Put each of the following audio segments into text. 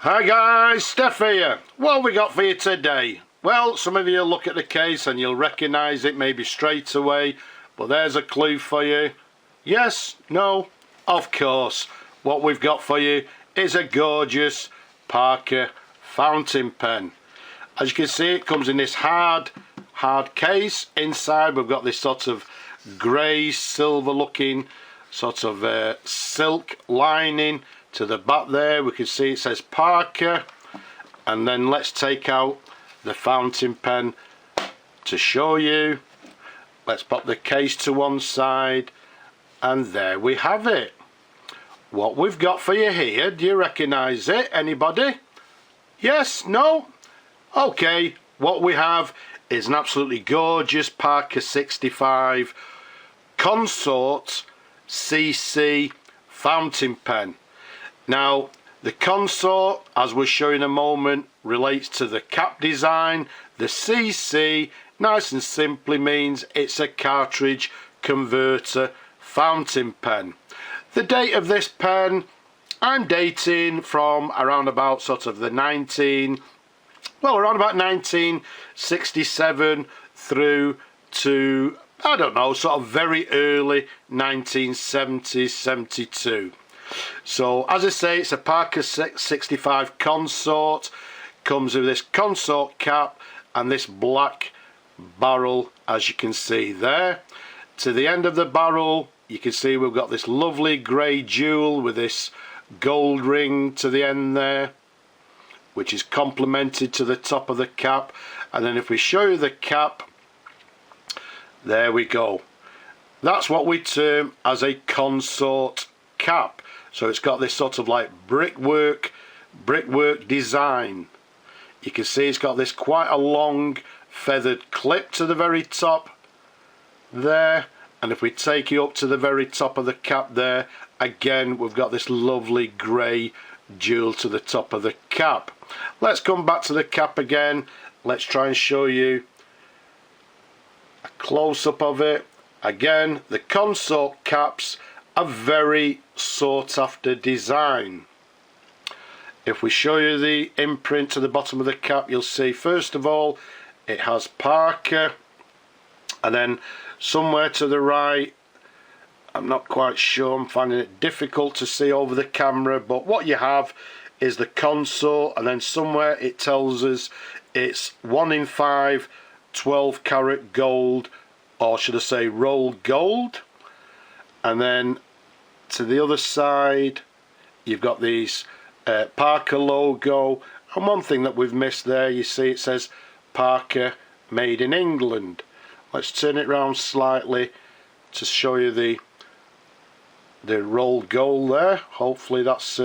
Hi guys, Steph here. What have we got for you today? Well, some of you look at the case and you'll recognise it maybe straight away, but there's a clue for you. Yes, no, of course. What we've got for you is a gorgeous Parker fountain pen. As you can see, it comes in this hard case. Inside we've got this sort of grey silver looking sort of silk lining. To the back there we can see it says Parker, and then let's take out the fountain pen to show you. Let's pop the case to one side, and there we have it. What we've got for you here, do you recognise it? Anybody? Yes? No? Okay, what we have is an absolutely gorgeous Parker 65 Consort CC fountain pen. Now, the Consort, as we'll show in a moment, relates to the cap design. The CC, nice and simply, means it's a cartridge converter fountain pen. The date of this pen, I'm dating from around about sort of the around about 1967 through to, I don't know, sort of very early 1970s, 72. So as I say, it's a Parker 65 Consort. Comes with this Consort cap and this black barrel, as you can see there. To the end of the barrel you can see we've got this lovely grey jewel with this gold ring to the end there, which is complemented to the top of the cap. And then if we show you the cap, there we go. That's what we term as a Consort cap. So it's got this sort of like brickwork design. You can see it's got this quite a long feathered clip to the very top there, and if we take you up to the very top of the cap there, again we've got this lovely grey jewel to the top of the cap. Let's come back to the cap again. Let's try and show you a close-up of it. Again, the Consort caps are very sought after design. If we show you the imprint to the bottom of the cap, you'll see first of all it has Parker, and then somewhere to the right, I'm not quite sure, I'm finding it difficult to see over the camera, but what you have is the Consort, and then somewhere it tells us it's 1 in 5 12 karat gold, or should I say rolled gold. And then to the other side you've got these Parker logo, and one thing that we've missed there, you see it says Parker made in England. Let's turn it around slightly to show you the rolled gold there. Hopefully that's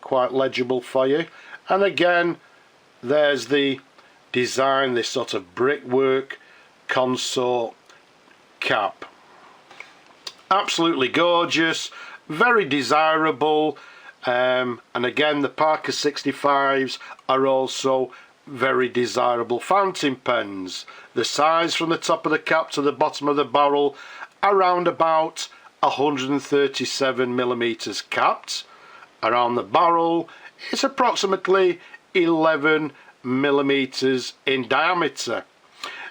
quite legible for you. And again, there's the design, this sort of brickwork Consort cap. Absolutely gorgeous, very desirable, and again the Parker 65s are also very desirable fountain pens. The size from the top of the cap to the bottom of the barrel, around about 137 millimeters capped. Around the barrel it's approximately 11 millimeters in diameter.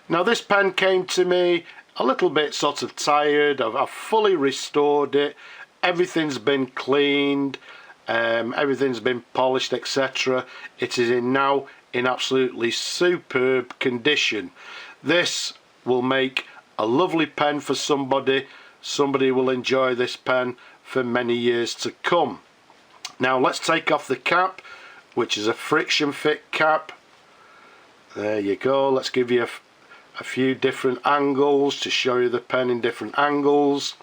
Now this pen came to me a little bit sort of tired. I've fully restored it, everything's been cleaned, everything's been polished, etc. It is now in absolutely superb condition. This will make a lovely pen for somebody. Somebody will enjoy this pen for many years to come. Now let's take off the cap, which is a friction fit cap. There you go. Let's give you a few different angles to show you the pen in different angles.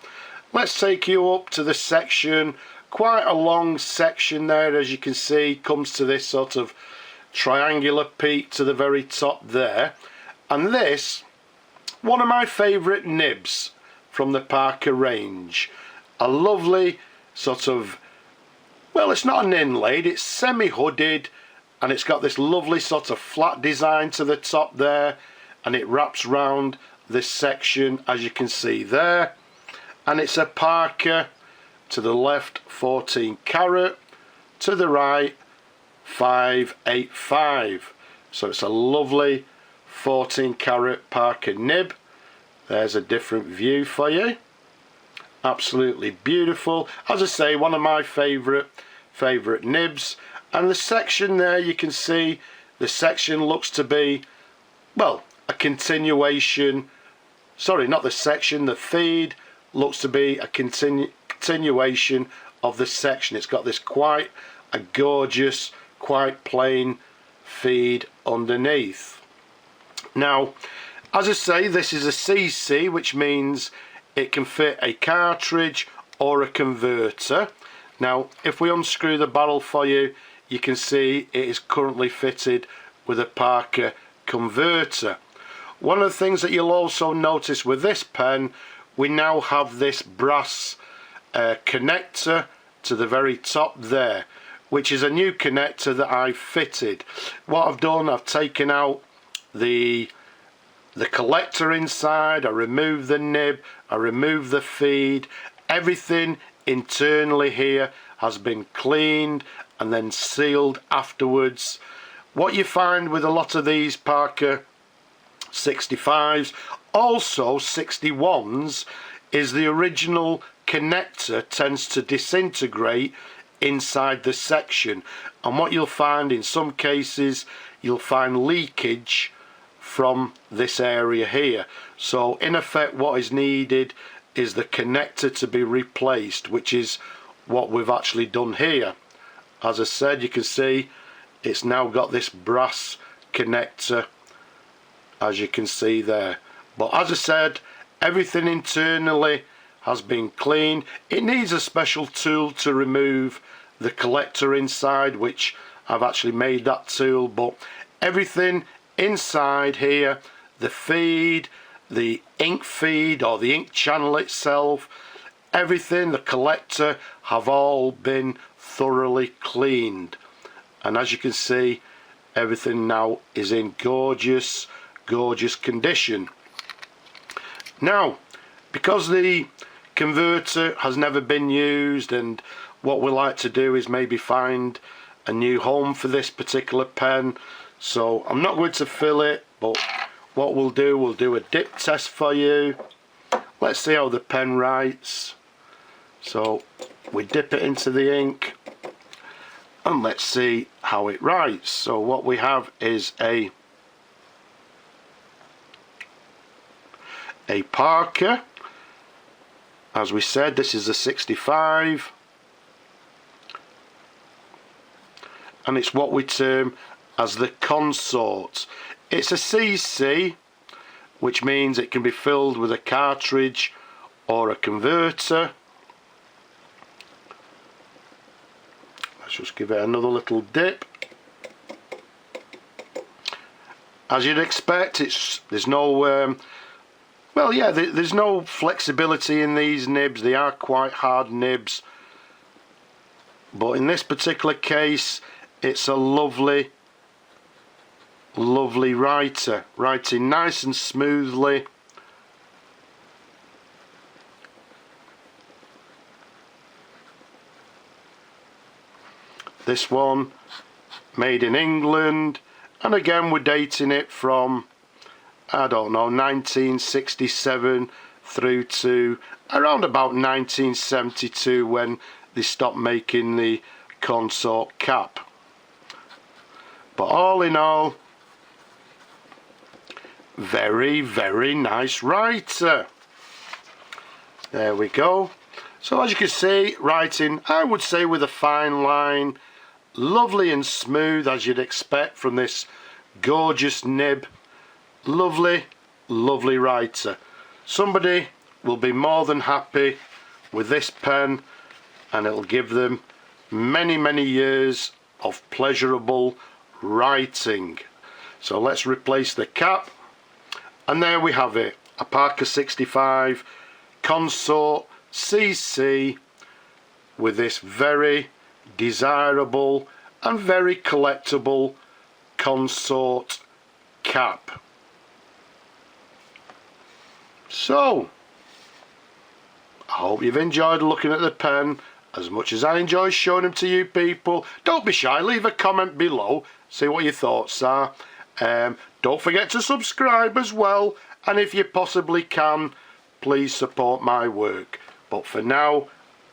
Let's take you up to the section, quite a long section there, as you can see, comes to this sort of triangular peak to the very top there. And this, one of my favourite nibs from the Parker range, a lovely sort of, well, it's not an inlaid, it's semi-hooded, and it's got this lovely sort of flat design to the top there, and it wraps round this section, as you can see there. And it's a Parker, to the left 14 karat, to the right 585. So it's a lovely 14 carat Parker nib. There's a different view for you. Absolutely beautiful. As I say, one of my favourite nibs. And the section there, you can see the section looks to be, well, a continuation. Sorry, not the section, the feed looks to be a continuation of the section. It's got this quite a gorgeous, quite plain feed underneath. Now, as I say, this is a CC, which means it can fit a cartridge or a converter. Now, if we unscrew the barrel for you, you can see it is currently fitted with a Parker converter. One of the things that you'll also notice with this pen, we now have this brass connector to the very top there, which is a new connector that I've fitted. What I've done, I've taken out the collector inside, I removed the nib, I removed the feed. Everything internally here has been cleaned and then sealed afterwards. What you find with a lot of these Parker 65s, also 61s, is the original connector tends to disintegrate inside the section, and what you'll find in some cases, you'll find leakage from this area here. So in effect, what is needed is the connector to be replaced, which is what we've actually done here. As I said, you can see it's now got this brass connector, as you can see there. But as I said, everything internally has been cleaned. It needs a special tool to remove the collector inside, which I've actually made that tool, but everything inside here, the feed, the ink feed or the ink channel itself, everything, the collector, have all been thoroughly cleaned. And as you can see, everything now is in gorgeous condition. Now, because the converter has never been used, and what we like to do is maybe find a new home for this particular pen, so I'm not going to fill it, but what we'll do a dip test for you. Let's see how the pen writes. So we dip it into the ink and let's see how it writes. So what we have is a Parker. As we said, this is a 65, and it's what we term as the Consort. It's a CC, which means it can be filled with a cartridge or a converter. Let's just give it another little dip. As you'd expect, there's no well, yeah, there's no flexibility in these nibs. They are quite hard nibs, but in this particular case, it's a lovely writer, writing nice and smoothly. This one made in England, and again we're dating it from, I don't know, 1967 through to around about 1972 when they stopped making the Consort cap. But all in all, very nice writer. There we go. So as you can see, writing, I would say, with a fine line, lovely and smooth as you'd expect from this gorgeous nib. Lovely writer. Somebody will be more than happy with this pen, and it'll give them many years of pleasurable writing. So let's replace the cap, and there we have it, a Parker 65 Consort CC with this very desirable and very collectible Consort cap. So I hope you've enjoyed looking at the pen As much as I enjoy showing them to you people, don't be shy, leave a comment below, see what your thoughts are. Don't forget to subscribe as well, and if you possibly can, please support my work. But for now,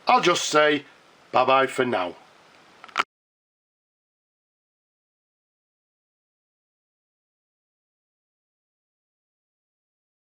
I'll just say bye bye for now.